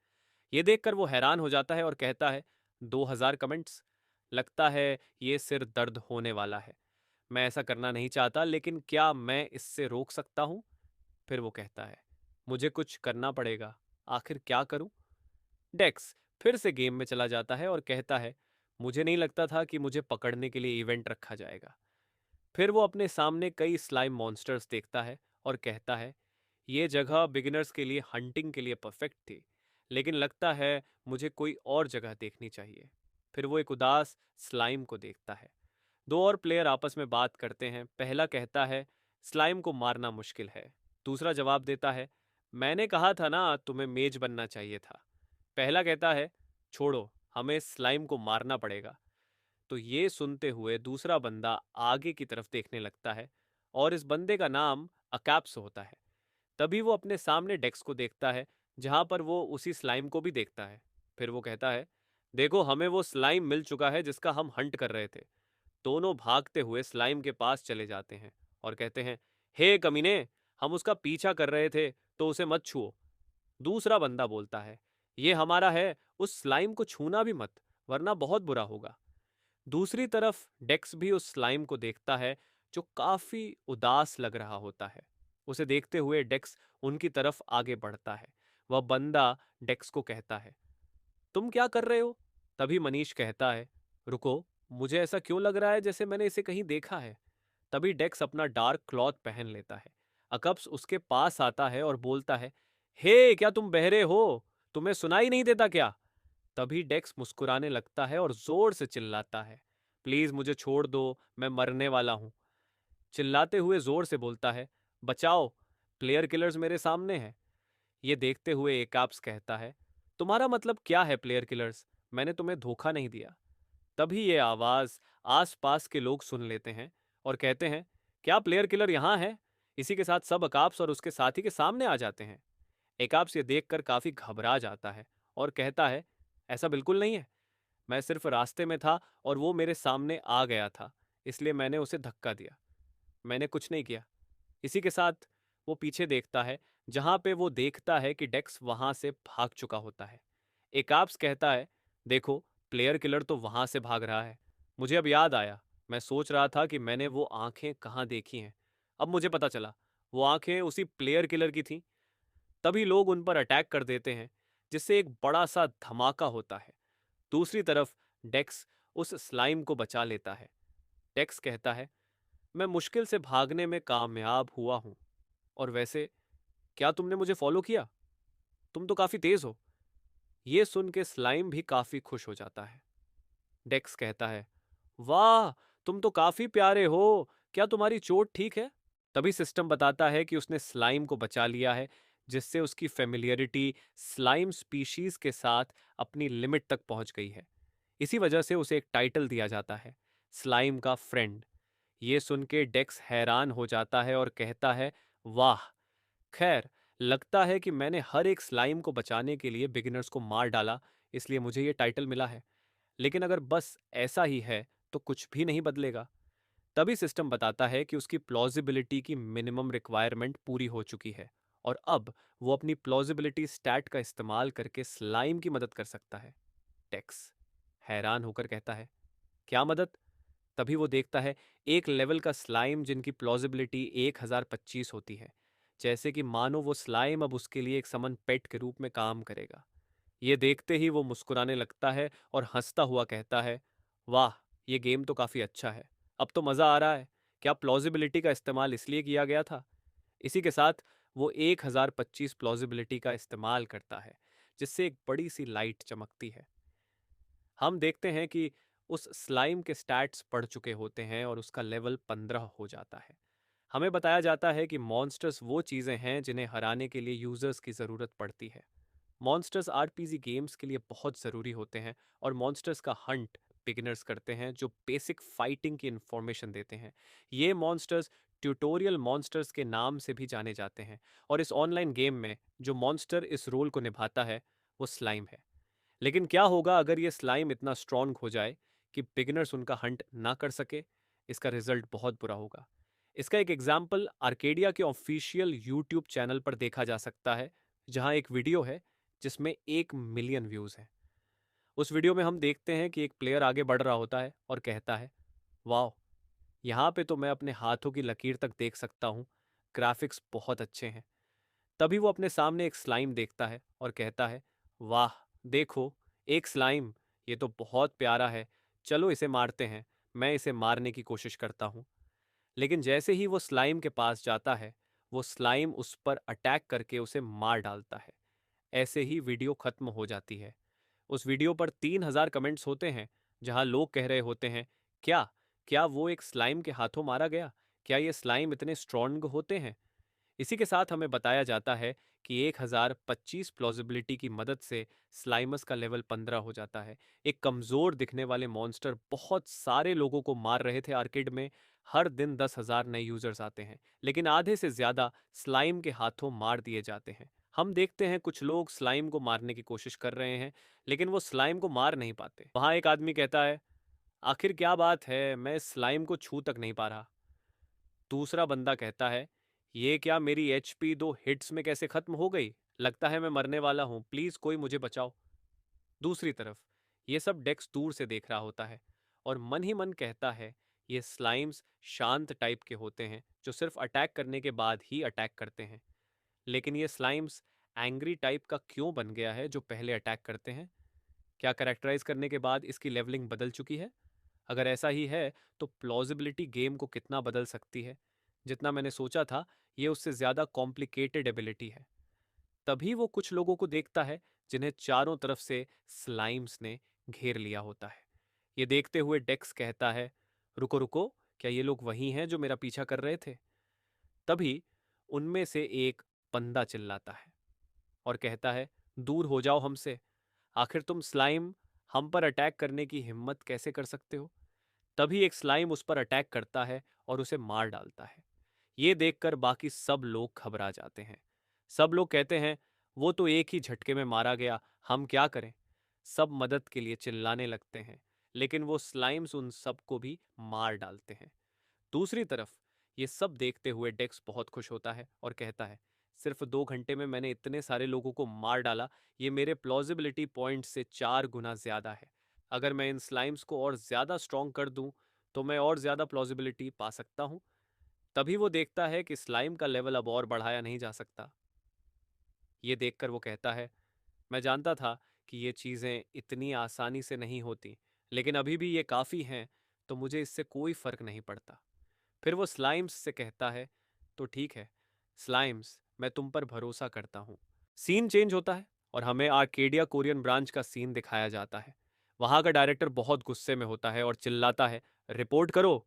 ये देखकर वो हैरान हो जाता है और कहता है, 2000 कमेंट्स? लगता है ये सिर दर्द होने वाला है। मैं ऐसा करना नहीं चाहता, लेकिन क्या मैं इससे रोक सकता हूँ? फिर वो कहता है, मुझे कुछ करना पड़ेगा। आखिर क्या करूं? डेक्स फिर से गेम में चला जाता है और कहता है, मुझे नहीं लगता था कि मुझे पकड़ने के लिए इवेंट रखा जाएगा। फिर वो अपने सामने कई स्लाइम मॉन्स्टर्स देखता है और कहता है, ये जगह बिगिनर्स के लिए हंटिंग के लिए परफेक्ट थी, लेकिन लगता है मुझे कोई और जगह देखनी चाहिए। फिर वो एक उदास स्लाइम को देखता है। दो और प्लेयर आपस में बात करते हैं। पहला कहता है, स्लाइम को मारना मुश्किल है। दूसरा जवाब देता है, मैंने कहा था ना तुम्हें मेज बनना चाहिए था। पहला कहता है, छोड़ो, हमें स्लाइम को मारना पड़ेगा। तो ये सुनते हुए दूसरा बंदा आगे की तरफ देखने लगता है और इस बंदे का नाम अकैप्स होता है। तभी वो अपने सामने डेक्स को देखता है, जहां पर वो उसी स्लाइम को भी देखता है। फिर वो कहता है, देखो, हमें वो स्लाइम मिल चुका है जिसका हम हंट कर रहे थे। दोनों भागते हुए स्लाइम के पास चले जाते हैं और कहते हैं, हे कमीने, हम उसका पीछा कर रहे थे, तो उसे मत छुओ। दूसरा बंदा बोलता है, ये हमारा है, उस स्लाइम को छूना भी मत, वरना बहुत बुरा होगा। दूसरी तरफ डेक्स भी उस स्लाइम को देखता है जो काफी उदास लग रहा होता है। उसे देखते हुए डेक्स उनकी तरफ आगे बढ़ता है। वह बंदा डेक्स को कहता है, तुम क्या कर रहे हो? तभी मनीष कहता है, रुको, मुझे ऐसा क्यों लग रहा है जैसे मैंने इसे कहीं देखा है। तभी डेक्स अपना डार्क क्लॉथ पहन लेता है। अकप्स उसके पास आता है और बोलता है, हे, क्या तुम बहरे हो? तुम्हें सुनाई नहीं देता क्या? तभी डेक्स मुस्कुराने लगता है और जोर से चिल्लाता है, प्लीज मुझे छोड़ दो, मैं मरने वाला हूं। चिल्लाते हुए जोर से बोलता है, बचाओ, प्लेयर किलर्स मेरे सामने हैं। ये देखते हुए एकाप्स कहता है, तुम्हारा मतलब क्या है प्लेयर किलर्स? मैंने तुम्हें धोखा नहीं दिया। तभी ये आवाज आसपास के लोग सुन लेते हैं और कहते हैं, क्या प्लेयर किलर यहाँ है? इसी के साथ सब अकाप्स और उसके साथी के सामने आ जाते हैं। एकाप्स ये देखकर काफी घबरा जाता है और कहता है, ऐसा बिल्कुल नहीं है, मैं सिर्फ रास्ते में था और वो मेरे सामने आ गया था, इसलिए मैंने उसे धक्का दिया। मैंने कुछ नहीं किया। इसी के साथ वो पीछे देखता है, जहां पे वो देखता है कि डेक्स वहां से भाग चुका होता है। एकाप्स कहता है, देखो, प्लेयर किलर तो वहां से भाग रहा है। मुझे अब याद आया, मैं सोच रहा था कि मैंने वो आंखें कहाँ देखी हैं। अब मुझे पता चला, वो आंखें उसी प्लेयर किलर की थीं। तभी लोग उन पर अटैक कर देते हैं, जिससे एक बड़ा सा धमाका होता है। दूसरी तरफ डेक्स उस स्लाइम को बचा लेता है। डेक्स कहता है, मैं मुश्किल से भागने में कामयाब हुआ हूं। और वैसे, क्या तुमने मुझे फॉलो किया? तुम तो काफी तेज हो। ये सुन के स्लाइम भी काफी खुश हो जाता है। डेक्स कहता है, वाह, तुम तो काफी प्यारे हो। क्या तुम्हारी चोट ठीक है? तभी सिस्टम बताता है कि उसने स्लाइम को बचा लिया है, जिससे उसकी फेमिलियरिटी स्लाइम स्पीशीज के साथ अपनी लिमिट तक पहुंच गई है। इसी वजह से उसे एक टाइटल दिया जाता है, स्लाइम का फ्रेंड। ये सुन के डेक्स हैरान हो जाता है और कहता है, वाह, खैर, लगता है कि मैंने हर एक स्लाइम को बचाने के लिए बिगिनर्स को मार डाला, इसलिए मुझे ये टाइटल मिला है। लेकिन अगर बस ऐसा ही है तो कुछ भी नहीं बदलेगा। तभी सिस्टम बताता है कि उसकी प्लॉजिबिलिटी की मिनिमम रिक्वायरमेंट पूरी हो चुकी है और अब वो अपनी प्लॉजिबिलिटी स्टैट का इस्तेमाल करके स्लाइम की मदद कर सकता है। टेक्स हैरान होकर कहता है, क्या मदद? तभी वो देखता है एक लेवल का स्लाइम जिनकी प्लॉजिबिलिटी 1025 होती है, जैसे कि मानो वो स्लाइम अब उसके लिए एक समन पेट के रूप में काम करेगा। ये देखते ही वो मुस्कुराने लगता है और हंसता हुआ कहता है, वाह, ये गेम तो काफी अच्छा है। अब तो मजा आ रहा है। क्या प्लॉजिबिलिटी का इस्तेमाल इसलिए किया गया था? इसी के साथ वो 1025 प्लॉजिबिलिटी का इस्तेमाल करता है, जिससे एक बड़ी सी लाइट चमकती है। हम देखते हैं कि उस स्लाइम के स्टैट्स बढ़ चुके होते हैं और उसका लेवल 15 हो जाता है। हमें बताया जाता है कि मॉन्स्टर्स वो चीज़ें हैं जिन्हें हराने के लिए यूजर्स की ज़रूरत पड़ती है। मॉन्स्टर्स आरपीजी गेम्स के लिए बहुत ज़रूरी होते हैं और मॉन्स्टर्स का हंट बिगिनर्स करते हैं जो बेसिक फाइटिंग की इंफॉर्मेशन देते हैं। ये मॉन्स्टर्स ट्यूटोरियल मॉन्स्टर्स के नाम से भी जाने जाते हैं, और इस ऑनलाइन गेम में जो मॉन्स्टर इस रोल को निभाता है वो स्लाइम है। लेकिन क्या होगा अगर ये स्लाइम इतना स्ट्रॉन्ग हो जाए कि बिगिनर्स उनका हंट ना कर सके? इसका रिजल्ट बहुत बुरा होगा। इसका एक एग्जाम्पल आर्केडिया के ऑफिशियल यूट्यूब चैनल पर देखा जा सकता है, जहां एक वीडियो है जिसमें 1 मिलियन व्यूज हैं। उस वीडियो में हम देखते हैं कि एक प्लेयर आगे बढ़ रहा होता है और कहता है, वाह, यहाँ पे तो मैं अपने हाथों की लकीर तक देख सकता हूँ, ग्राफिक्स बहुत अच्छे हैं। तभी वो अपने सामने एक स्लाइम देखता है और कहता है, वाह, देखो, एक स्लाइम, ये तो बहुत प्यारा है, चलो इसे मारते हैं। मैं इसे मारने की कोशिश करता हूँ। लेकिन जैसे ही वो स्लाइम के पास जाता है, वो स्लाइम उस पर अटैक करके उसे मार डालता है। ऐसे ही वीडियो खत्म हो जाती है। उस वीडियो पर 3,000 कमेंट्स होते हैं, जहां लोग कह रहे होते हैं, क्या क्या वो एक स्लाइम के हाथों मारा गया? क्या ये स्लाइम इतने स्ट्रॉन्ग होते हैं? इसी के साथ हमें बताया जाता है कि 1025 प्लॉजिबिलिटी की मदद से स्लाइमस का लेवल 15 हो जाता है। एक कमजोर दिखने वाले मॉन्स्टर बहुत सारे लोगों को मार रहे थे आर्केड में। हर दिन 10,000 नए यूजर्स आते हैं, लेकिन आधे से ज्यादा स्लाइम के हाथों मार दिए जाते हैं। हम देखते हैं कुछ लोग स्लाइम को मारने की कोशिश कर रहे हैं, लेकिन वो स्लाइम को मार नहीं पाते। वहां एक आदमी कहता है, आखिर क्या बात है, मैं स्लाइम को छू तक नहीं पा रहा। दूसरा बंदा कहता है, ये क्या, मेरी एचपी 2 हिट्स में कैसे खत्म हो गई? लगता है मैं मरने वाला हूं, प्लीज कोई मुझे बचाओ। दूसरी तरफ ये सब डेक्स दूर से देख रहा होता है और मन ही मन कहता है, ये स्लाइम्स शांत टाइप के होते हैं जो सिर्फ अटैक करने के बाद ही अटैक करते हैं। लेकिन ये स्लाइम्स एंग्री टाइप का क्यों बन गया है जो पहले अटैक करते हैं? क्या कैरेक्टराइज करने के बाद इसकी लेवलिंग बदल चुकी है? अगर ऐसा ही है तो प्लॉजिबिलिटी गेम को कितना बदल सकती है? जितना मैंने सोचा था, ये उससे ज्यादा कॉम्प्लिकेटेड एबिलिटी है। तभी वो कुछ लोगों को देखता है जिन्हें चारों तरफ से स्लाइम्स ने घेर लिया होता है। ये देखते हुए डेक्स कहता है, रुको रुको, क्या ये लोग वही हैं जो मेरा पीछा कर रहे थे? तभी उनमें से एक बंदा चिल्लाता है और कहता है, दूर हो जाओ हमसे, आखिर तुम स्लाइम हम पर अटैक करने की हिम्मत कैसे कर सकते हो? तभी एक स्लाइम उस पर अटैक करता है और उसे मार डालता है। ये देखकर बाकी सब लोग घबरा जाते हैं। सब लोग कहते हैं, वो तो एक ही झटके में मारा गया, हम क्या करें? सब मदद के लिए चिल्लाने लगते हैं, लेकिन वो स्लाइम्स उन सबको भी मार डालते हैं। दूसरी तरफ ये सब देखते हुए डेक्स बहुत खुश होता है और कहता है, सिर्फ 2 घंटे में मैंने इतने सारे लोगों को मार डाला, ये मेरे प्लॉजिबिलिटी पॉइंट से 4 गुना ज्यादा है। अगर मैं इन स्लाइम्स को और ज्यादा स्ट्रॉन्ग कर दूं तो मैं और ज्यादा प्लॉजिबिलिटी पा सकता हूं। तभी वो देखता है कि स्लाइम का लेवल अब और बढ़ाया नहीं जा सकता। ये देखकर वो कहता है, मैं जानता था कि ये चीजें इतनी आसानी से नहीं होती, लेकिन अभी भी ये काफी हैं, तो मुझे इससे कोई फर्क नहीं पड़ता। फिर वो स्लाइम्स से कहता है, तो ठीक है स्लाइम्स, मैं तुम पर भरोसा करता हूँ। सीन चेंज होता है और हमें आर्केडिया कोरियन ब्रांच का सीन दिखाया जाता है। वहां का डायरेक्टर बहुत गुस्से में होता है और चिल्लाता है, रिपोर्ट करो।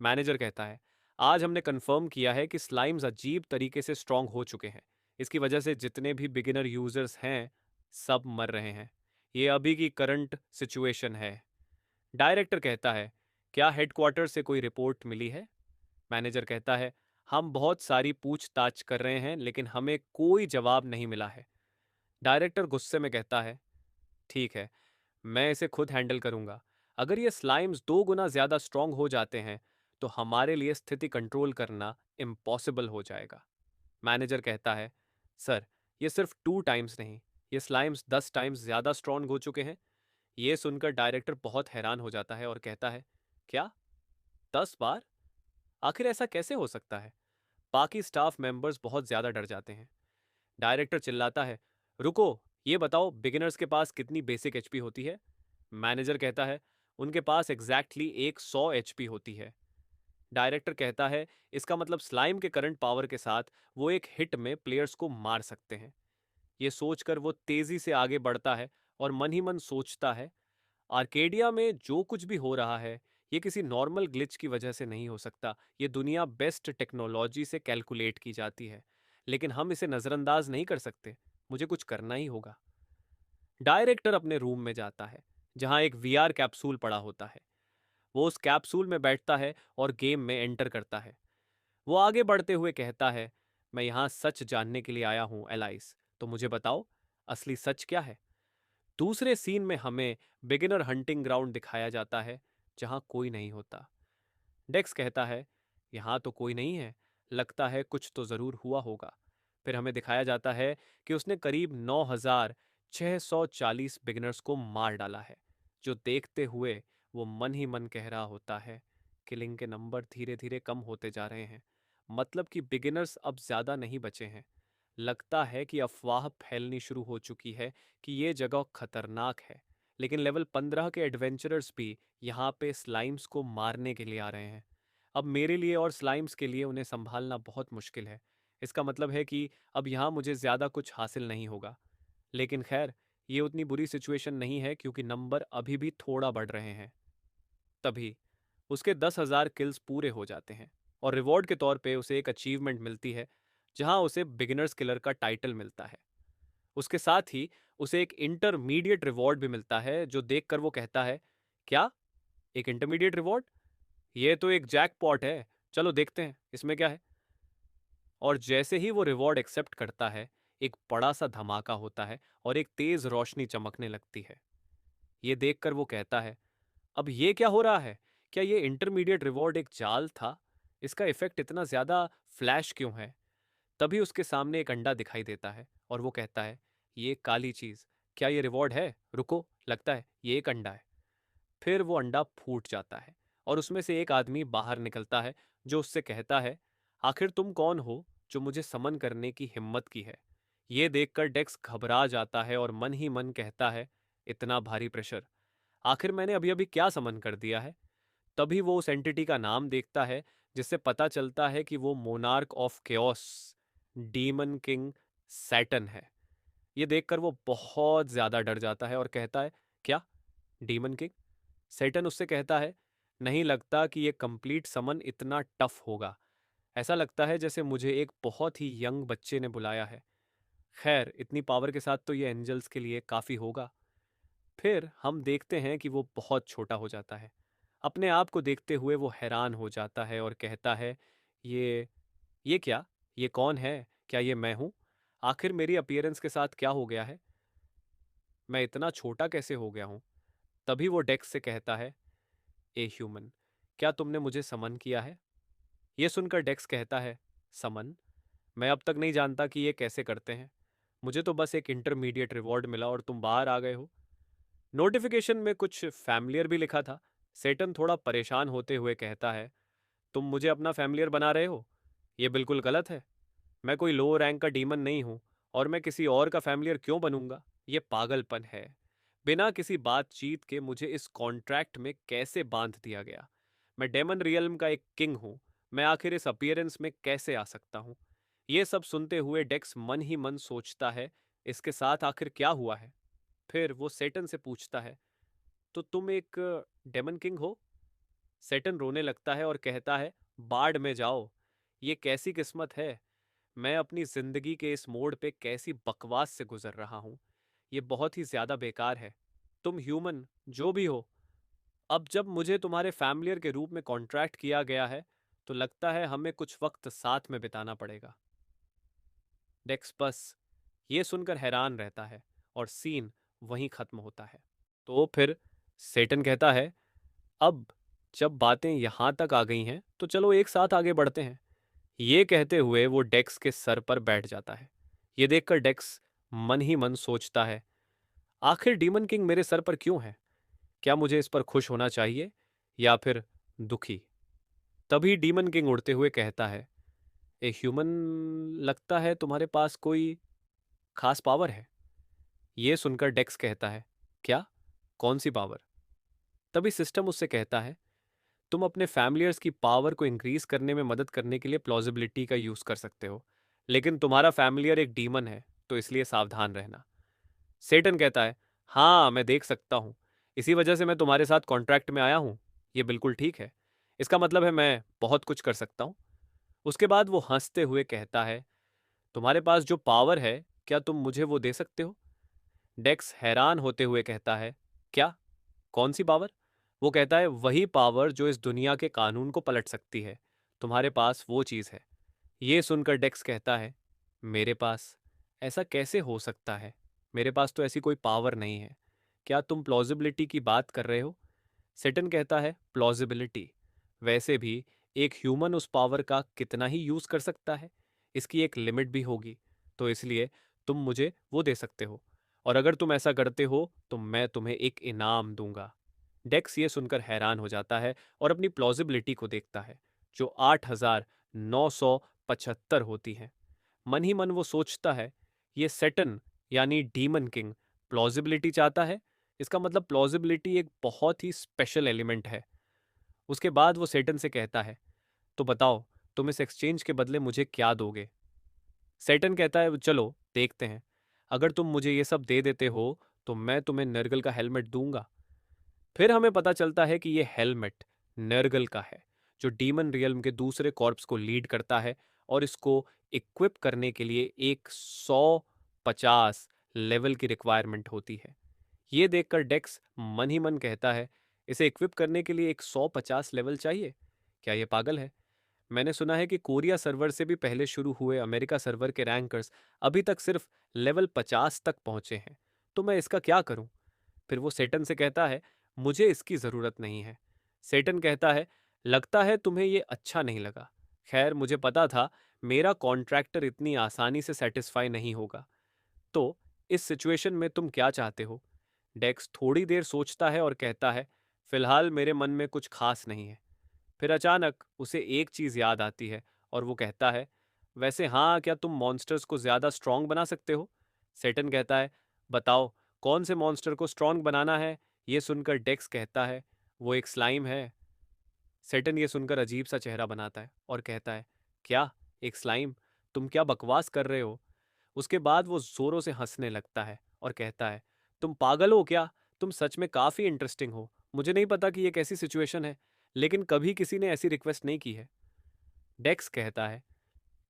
मैनेजर कहता है, आज हमने कंफर्म किया है कि स्लाइम्स अजीब तरीके से स्ट्रांग हो चुके हैं। इसकी वजह से जितने भी बिगिनर यूजर्स हैं सब मर रहे हैं। ये अभी की करंट सिचुएशन है। डायरेक्टर कहता है, क्या हेडक्वार्टर से कोई रिपोर्ट मिली है? मैनेजर कहता है, हम बहुत सारी पूछताछ कर रहे हैं लेकिन हमें कोई जवाब नहीं मिला है। डायरेक्टर गुस्से में कहता है, ठीक है, मैं इसे खुद हैंडल करूंगा। अगर ये स्लाइम्स 2 गुना ज्यादा स्ट्रांग हो जाते हैं तो हमारे लिए स्थिति कंट्रोल करना इम्पॉसिबल हो जाएगा। मैनेजर कहता है, सर, ये सिर्फ 2 टाइम्स नहीं, ये स्लाइम्स 10 टाइम्स ज्यादा स्ट्रांग हो चुके हैं। ये सुनकर डायरेक्टर बहुत हैरान हो जाता है और कहता है, क्या, 10 बार? आखिर ऐसा कैसे हो सकता है? बाकी स्टाफ मेंबर्स बहुत ज्यादा डर जाते हैं। डायरेक्टर चिल्लाता है, रुको, ये बताओ बिगिनर्स के पास कितनी बेसिक एचपी होती है? मैनेजर कहता है, उनके पास एग्जैक्टली एक 100 एचपी होती है। डायरेक्टर कहता है, इसका मतलब स्लाइम के करंट पावर के साथ वो एक हिट में प्लेयर्स को मार सकते हैं। ये सोचकर वो तेजी से आगे बढ़ता है और मन ही मन सोचता है, आर्केडिया में जो कुछ भी हो रहा है ये किसी नॉर्मल ग्लिच की वजह से नहीं हो सकता। ये दुनिया बेस्ट टेक्नोलॉजी से कैलकुलेट की जाती है, लेकिन हम इसे नज़रअंदाज नहीं कर सकते। मुझे कुछ करना ही होगा। डायरेक्टर अपने रूम में जाता है, जहां एक वीआर कैप्सूल पड़ा होता है। वो उस कैप्सूल में बैठता है और गेम में एंटर करता है। वो आगे बढ़ते हुए कहता है, मैं यहाँ सच जानने के लिए आया हूँ एलाइस, तो मुझे बताओ असली सच क्या है। दूसरे सीन में हमें बिगिनर हंटिंग ग्राउंड दिखाया जाता है, जहां कोई नहीं होता। डेक्स कहता है, यहाँ तो कोई नहीं है, लगता है कुछ तो ज़रूर हुआ होगा। फिर हमें दिखाया जाता है कि उसने करीब 9,640 बिगिनर्स को मार डाला है, जो देखते हुए वो मन ही मन कह रहा होता है, किलिंग के नंबर धीरे धीरे कम होते जा रहे हैं, मतलब कि बिगिनर्स अब ज़्यादा नहीं बचे हैं। लगता है कि अफवाह फैलनी शुरू हो चुकी है कि ये जगह खतरनाक है, लेकिन लेवल 15 के एडवेंचरर्स भी यहाँ पे स्लाइम्स को मारने के लिए आ रहे हैं। अब मेरे लिए और स्लाइम्स के लिए उन्हें संभालना बहुत मुश्किल है। इसका मतलब है कि अब यहाँ मुझे ज़्यादा कुछ हासिल नहीं होगा। लेकिन खैर, ये उतनी बुरी सिचुएशन नहीं है क्योंकि नंबर अभी भी थोड़ा बढ़ रहे हैं। तभी उसके 10,000 किल्स पूरे हो जाते हैं और रिवॉर्ड के तौर पे उसे एक अचीवमेंट मिलती है, जहां उसे बिगिनर्स किलर का टाइटल मिलता है। उसके साथ ही उसे एक इंटरमीडिएट रिवॉर्ड भी मिलता है, जो देखकर वो कहता है, क्या, एक इंटरमीडिएट रिवॉर्ड? ये तो एक जैकपॉट है, चलो देखते हैं इसमें क्या है। और जैसे ही वो रिवॉर्ड एक्सेप्ट करता है, एक बड़ा सा धमाका होता है और एक तेज रोशनी चमकने लगती है। ये देखकर वो कहता है, अब ये क्या हो रहा है? क्या ये इंटरमीडिएट रिवॉर्ड एक जाल था? इसका इफेक्ट इतना ज्यादा फ्लैश क्यों है? तभी उसके सामने एक अंडा दिखाई देता है और वो कहता है, ये काली चीज, क्या ये रिवॉर्ड है? रुको, लगता है ये एक अंडा है। फिर वो अंडा फूट जाता है और उसमें से एक आदमी बाहर निकलता है, जो उससे कहता है, आखिर तुम कौन हो जो मुझे समन करने की हिम्मत की है? ये देखकर डेक्स घबरा जाता है और मन ही मन कहता है, इतना भारी प्रेशर, आखिर मैंने अभी अभी क्या समन कर दिया है? तभी वो उस एंटिटी का नाम देखता है, जिससे पता चलता है कि वो monarch of chaos, demon king Satan है। ये देखकर वो बहुत ज्यादा डर जाता है और कहता है, क्या, डीमन किंग? सैटन उससे कहता है, नहीं लगता कि ये कंप्लीट समन इतना टफ होगा। ऐसा लगता है जैसे मुझे एक बहुत ही यंग बच्चे ने बुलाया है। खैर, इतनी पावर के साथ तो ये एंजल्स के लिए काफी होगा। फिर हम देखते हैं कि वो बहुत छोटा हो जाता है। अपने आप को देखते हुए वो हैरान हो जाता है और कहता है, ये ये क्या, ये कौन है? क्या ये मैं हूँ? आखिर मेरी अपीयरेंस के साथ क्या हो गया है? मैं इतना छोटा कैसे हो गया हूँ? तभी वो डेक्स से कहता है, ए ह्यूमन, क्या तुमने मुझे समन किया है? ये सुनकर डेक्स कहता है, समन? मैं अब तक नहीं जानता कि ये कैसे करते हैं। मुझे तो बस एक इंटरमीडिएट रिवॉर्ड मिला और तुम बाहर आ गए हो। नोटिफिकेशन में कुछ फैमिलियर भी लिखा था। सेटन थोड़ा परेशान होते हुए कहता है, तुम मुझे अपना फैमिलियर बना रहे हो? ये बिल्कुल गलत है। मैं कोई लो रैंक का डीमन नहीं हूं, और मैं किसी और का फैमिलियर क्यों बनूंगा? ये पागलपन है। बिना किसी बातचीत के मुझे इस कॉन्ट्रैक्ट में कैसे बांध दिया गया? मैं डेमन रियल्म का एक किंग हूं। मैं आखिर इस अपीयरेंस में कैसे आ सकता हूं? ये सब सुनते हुए डेक्स मन ही मन सोचता है, इसके साथ आखिर क्या हुआ है? फिर वो सेटन से पूछता है, तो तुम एक डेमन किंग हो? सेटन रोने लगता है और कहता है, बाढ़ में जाओ। ये कैसी किस्मत है? मैं अपनी जिंदगी के इस मोड़ पे कैसी बकवास से गुजर रहा हूँ। ये बहुत ही ज्यादा बेकार है। तुम ह्यूमन जो भी हो, अब जब मुझे तुम्हारे फैमिलियर के रूप में कॉन्ट्रैक्ट किया गया है, तो लगता है हमें कुछ वक्त साथ में बिताना पड़ेगा। डेक्स बस ये सुनकर हैरान रहता है और सीन वहीं खत्म होता है। तो फिर सेटन कहता है, अब जब बातें यहाँ तक आ गई हैं, तो चलो एक साथ आगे बढ़ते हैं। ये कहते हुए वो डेक्स के सर पर बैठ जाता है। ये देखकर डेक्स मन ही मन सोचता है, आखिर डीमन किंग मेरे सर पर क्यों है? क्या मुझे इस पर खुश होना चाहिए या फिर दुखी? तभी डीमन किंग उड़ते हुए कहता है, ए ह्यूमन, लगता है तुम्हारे पास कोई खास पावर है। ये सुनकर डेक्स कहता है, क्या, कौन सी पावर? तभी सिस्टम उससे कहता है, तुम अपने फैमिलियर्स की पावर को इंक्रीज करने में मदद करने के लिए प्लॉजिबिलिटी का यूज कर सकते हो, लेकिन तुम्हारा फैमिलियर एक डीमन है, तो इसलिए सावधान रहना। सेटन कहता है, हाँ मैं देख सकता हूँ, इसी वजह से मैं तुम्हारे साथ कॉन्ट्रैक्ट में आया हूँ। ये बिल्कुल ठीक है। इसका मतलब है मैं बहुत कुछ कर सकता हूँ। उसके बाद वो हंसते हुए कहता है, तुम्हारे पास जो पावर है, क्या तुम मुझे वो दे सकते हो? डेक्स हैरान होते हुए कहता है, क्या? कौन सी पावर? वो कहता है वही पावर जो इस दुनिया के कानून को पलट सकती है। तुम्हारे पास वो चीज़ है। ये सुनकर डेक्स कहता है, मेरे पास? ऐसा कैसे हो सकता है? मेरे पास तो ऐसी कोई पावर नहीं है। क्या तुम प्लॉजिबिलिटी की बात कर रहे हो? सेटन कहता है, प्लॉजिबिलिटी? वैसे भी एक ह्यूमन उस पावर का कितना ही यूज़ कर सकता है? इसकी एक लिमिट भी होगी। तो इसलिए तुम मुझे वो दे सकते हो। और अगर तुम ऐसा करते हो तो मैं तुम्हें एक इनाम दूंगा। डेक्स ये सुनकर हैरान हो जाता है और अपनी प्लॉजिबिलिटी को देखता है, जो 8,975 होती है। मन ही मन वो सोचता है, ये सेटन यानी डीमन किंग प्लॉजिबिलिटी चाहता है। इसका मतलब प्लॉजिबिलिटी एक बहुत ही स्पेशल एलिमेंट है। उसके बाद वो सेटन से कहता है, तो बताओ, तुम इस एक्सचेंज के बदले मुझे क्या दोगे? सेटन कहता है, चलो देखते हैं। अगर तुम मुझे ये सब दे देते हो तो मैं तुम्हें नर्गल का हेलमेट दूंगा। फिर हमें पता चलता है कि ये हेलमेट नर्गल का है, जो डीमन रियल्म के दूसरे कॉर्प्स को लीड करता है, और इसको इक्विप करने के लिए एक 150 लेवल की रिक्वायरमेंट होती है। ये देखकर डेक्स मन ही मन कहता है, इसे इक्विप करने के लिए एक 150 लेवल चाहिए? क्या ये पागल है? मैंने सुना है कि कोरिया सर्वर से भी पहले शुरू हुए अमेरिका सर्वर के रैंकर्स अभी तक सिर्फ लेवल 50 तक पहुंचे हैं। तो मैं इसका क्या करूं? फिर वो सेटन से कहता है, मुझे इसकी ज़रूरत नहीं है। सेटन कहता है, लगता है तुम्हें ये अच्छा नहीं लगा। खैर, मुझे पता था मेरा कॉन्ट्रैक्टर इतनी आसानी से सेटिस्फाई नहीं होगा। तो इस सिचुएशन में तुम क्या चाहते हो? डेक्स थोड़ी देर सोचता है और कहता है, फिलहाल मेरे मन में कुछ खास नहीं है। फिर अचानक उसे एक चीज़ याद आती है और वो कहता है, वैसे हाँ, क्या तुम मॉन्स्टर्स को ज़्यादा स्ट्रॉन्ग बना सकते हो? सेटन कहता है, बताओ, कौन से मॉन्स्टर को स्ट्रॉन्ग बनाना है? ये सुनकर डेक्स कहता है, वो एक स्लाइम है। सेटन ये सुनकर अजीब सा चेहरा बनाता है और कहता है, क्या? एक स्लाइम? तुम क्या बकवास कर रहे हो? उसके बाद वो जोरों से हंसने लगता है और कहता है, तुम पागल हो क्या? तुम सच में काफ़ी इंटरेस्टिंग हो। मुझे नहीं पता कि ये कैसी सिचुएशन है, लेकिन कभी किसी ने ऐसी रिक्वेस्ट नहीं की है। डेक्स कहता है,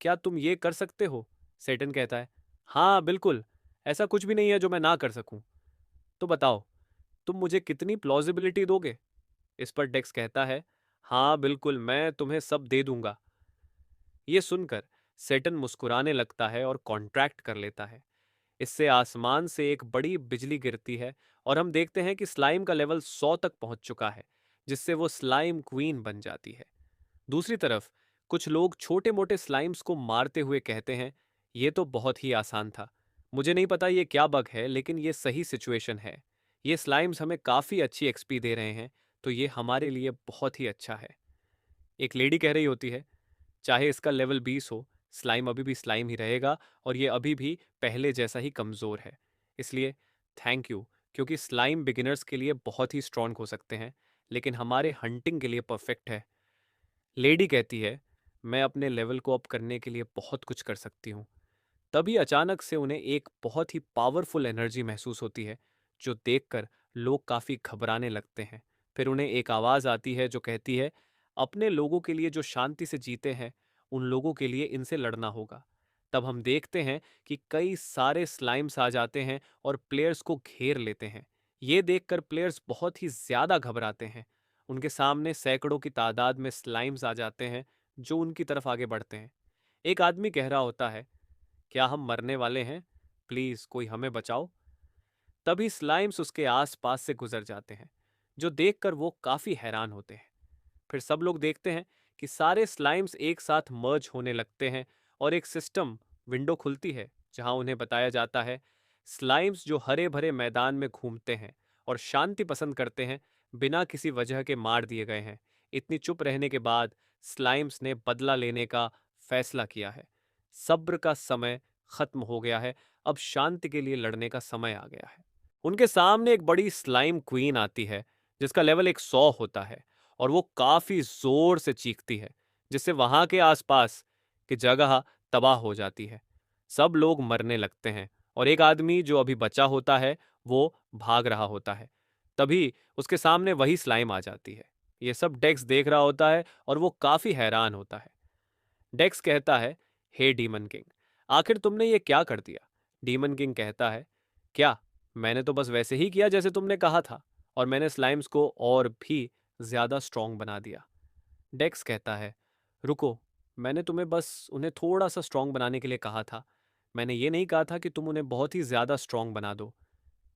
क्या तुम ये कर सकते हो? सेटन कहता है, हाँ बिल्कुल, ऐसा कुछ भी नहीं है जो मैं ना कर सकूं। तो बताओ, तुम मुझे कितनी प्लॉजिबिलिटी दोगे? इस पर डेक्स कहता है, हाँ बिल्कुल, मैं तुम्हें सब दे दूंगा। ये सुनकर सेटन मुस्कुराने लगता है और कॉन्ट्रैक्ट कर लेता है। इससे आसमान से एक बड़ी बिजली गिरती है और हम देखते हैं कि स्लाइम का लेवल 100 तक पहुंच चुका है, जिससे वो स्लाइम क्वीन बन जाती है। दूसरी तरफ कुछ लोग छोटे मोटे स्लाइम्स को मारते हुए कहते हैं, ये तो बहुत ही आसान था। मुझे नहीं पता ये क्या बग है, लेकिन ये सही सिचुएशन है। ये स्लाइम्स हमें काफ़ी अच्छी एक्सपी दे रहे हैं, तो ये हमारे लिए बहुत ही अच्छा है। एक लेडी कह रही होती है, चाहे इसका लेवल 20 हो, स्लाइम अभी भी स्लाइम ही रहेगा और ये अभी भी पहले जैसा ही कमज़ोर है। इसलिए थैंक यू, क्योंकि स्लाइम बिगिनर्स के लिए बहुत ही स्ट्रॉन्ग हो सकते हैं, लेकिन हमारे हंटिंग के लिए परफेक्ट है। लेडी कहती है, मैं अपने लेवल को अप करने के लिए बहुत कुछ कर सकती हूँ। तभी अचानक से उन्हें एक बहुत ही पावरफुल एनर्जी महसूस होती है, जो देखकर लोग काफ़ी घबराने लगते हैं। फिर उन्हें एक आवाज़ आती है जो कहती है, अपने लोगों के लिए जो शांति से जीते हैं, उन लोगों के लिए इनसे लड़ना होगा। तब हम देखते हैं कि कई सारे स्लाइम्स आ जाते हैं और प्लेयर्स को घेर लेते हैं। ये देखकर प्लेयर्स बहुत ही ज़्यादा घबराते हैं। उनके सामने सैकड़ों की तादाद में स्लाइम्स आ जाते हैं, जो उनकी तरफ आगे बढ़ते हैं। एक आदमी कह रहा होता है, क्या हम मरने वाले हैं? प्लीज कोई हमें बचाओ। तभी स्लाइम्स उसके आसपास से गुजर जाते हैं, जो देखकर वो काफी हैरान होते हैं। फिर सब लोग देखते हैं कि सारे स्लाइम्स एक साथ मर्ज होने लगते हैं और एक सिस्टम विंडो खुलती है, जहां उन्हें बताया जाता है, स्लाइम्स जो हरे भरे मैदान में घूमते हैं और शांति पसंद करते हैं, बिना किसी वजह के मार दिए गए हैं। इतनी चुप रहने के बाद स्लाइम्स ने बदला लेने का फैसला किया है। सब्र का समय खत्म हो गया है, अब शांति के लिए लड़ने का समय आ गया है। उनके सामने एक बड़ी स्लाइम क्वीन आती है, जिसका लेवल 100 होता है, और वो काफी जोर से चीखती है, जिससे वहां के आसपास की जगह तबाह हो जाती है। सब लोग मरने लगते हैं और एक आदमी जो अभी बचा होता है वो भाग रहा होता है। तभी उसके सामने वही स्लाइम आ जाती है। ये सब डेक्स देख रहा होता है और वो काफी हैरान होता है। डेक्स कहता है, हे डीमन किंग, आखिर तुमने ये क्या कर दिया? डीमन किंग कहता है, क्या? मैंने तो बस वैसे ही किया जैसे तुमने कहा था, और मैंने स्लाइम्स को और भी ज़्यादा स्ट्रॉन्ग बना दिया। डेक्स कहता है, रुको, मैंने तुम्हें बस उन्हें थोड़ा सा स्ट्रॉन्ग बनाने के लिए कहा था। मैंने ये नहीं कहा था कि तुम उन्हें बहुत ही ज़्यादा स्ट्रॉन्ग बना दो।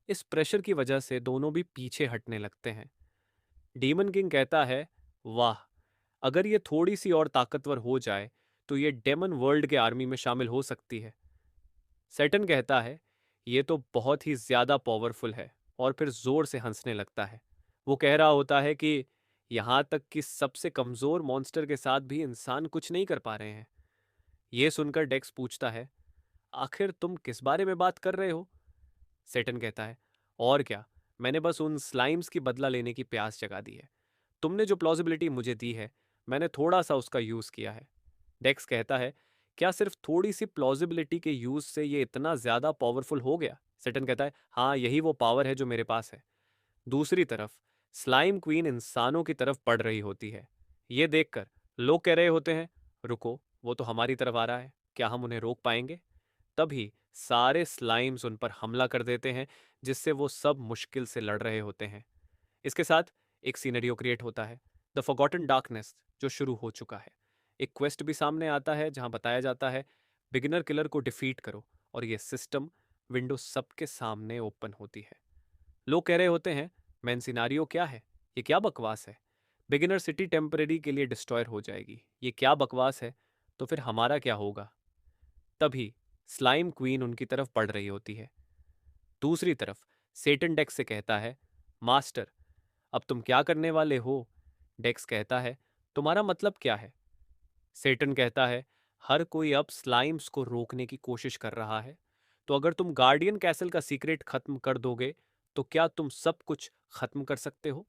इस प्रेशर की वजह से दोनों भी पीछे हटने लगते हैं। डीमन किंग कहता है, वाह, अगर ये थोड़ी सी और ताकतवर हो जाए तो ये डेमन वर्ल्ड के आर्मी में शामिल हो सकती है। सेटन कहता है, ये तो बहुत ही ज्यादा पावरफुल है, और फिर जोर से हंसने लगता है। वो कह रहा होता है कि यहां तक कि सबसे कमजोर मॉन्स्टर के साथ भी इंसान कुछ नहीं कर पा रहे हैं। ये सुनकर डेक्स पूछता है, आखिर तुम किस बारे में बात कर रहे हो? सेटन कहता है, और क्या, मैंने बस उन स्लाइम्स की बदला लेने की प्यास जगा दी है। तुमने जो प्लॉजिबिलिटी मुझे दी है, मैंने थोड़ा सा उसका यूज किया है। डेक्स कहता है, क्या सिर्फ थोड़ी सी प्लॉजिबिलिटी के यूज से ये इतना ज्यादा पावरफुल हो गया? सेटन कहता है, हाँ, यही वो पावर है जो मेरे पास है। दूसरी तरफ स्लाइम क्वीन इंसानों की तरफ बढ़ रही होती है। ये देखकर लोग कह रहे होते हैं, रुको, वो तो हमारी तरफ आ रहा है, क्या हम उन्हें रोक पाएंगे? तभी सारे स्लाइम्स उन पर हमला कर देते हैं, जिससे वो सब मुश्किल से लड़ रहे होते हैं। इसके साथ एक सीनरियो क्रिएट होता है, द फॉरगॉटन डार्कनेस, जो शुरू हो चुका है। एक क्वेस्ट भी सामने आता है जहां बताया जाता है, बिगिनर किलर को डिफीट करो, और ये सिस्टम विंडो सबके सामने ओपन होती है। लोग कह रहे होते हैं, मेन सिनारियो क्या है, ये क्या बकवास है? बिगिनर सिटी टेम्परेरी के लिए डिस्ट्रॉयर हो जाएगी, ये क्या बकवास है? तो फिर हमारा क्या होगा? तभी स्लाइम क्वीन उनकी तरफ बढ़ रही होती है। दूसरी तरफ सेटन डेक्स से कहता है, मास्टर, अब तुम क्या करने वाले हो? डेक्स कहता है, तुम्हारा मतलब क्या है? सेटन कहता है, हर कोई अब स्लाइम्स को रोकने की कोशिश कर रहा है, तो अगर तुम गार्डियन कैसल का सीक्रेट खत्म कर दोगे तो क्या तुम सब कुछ खत्म कर सकते हो?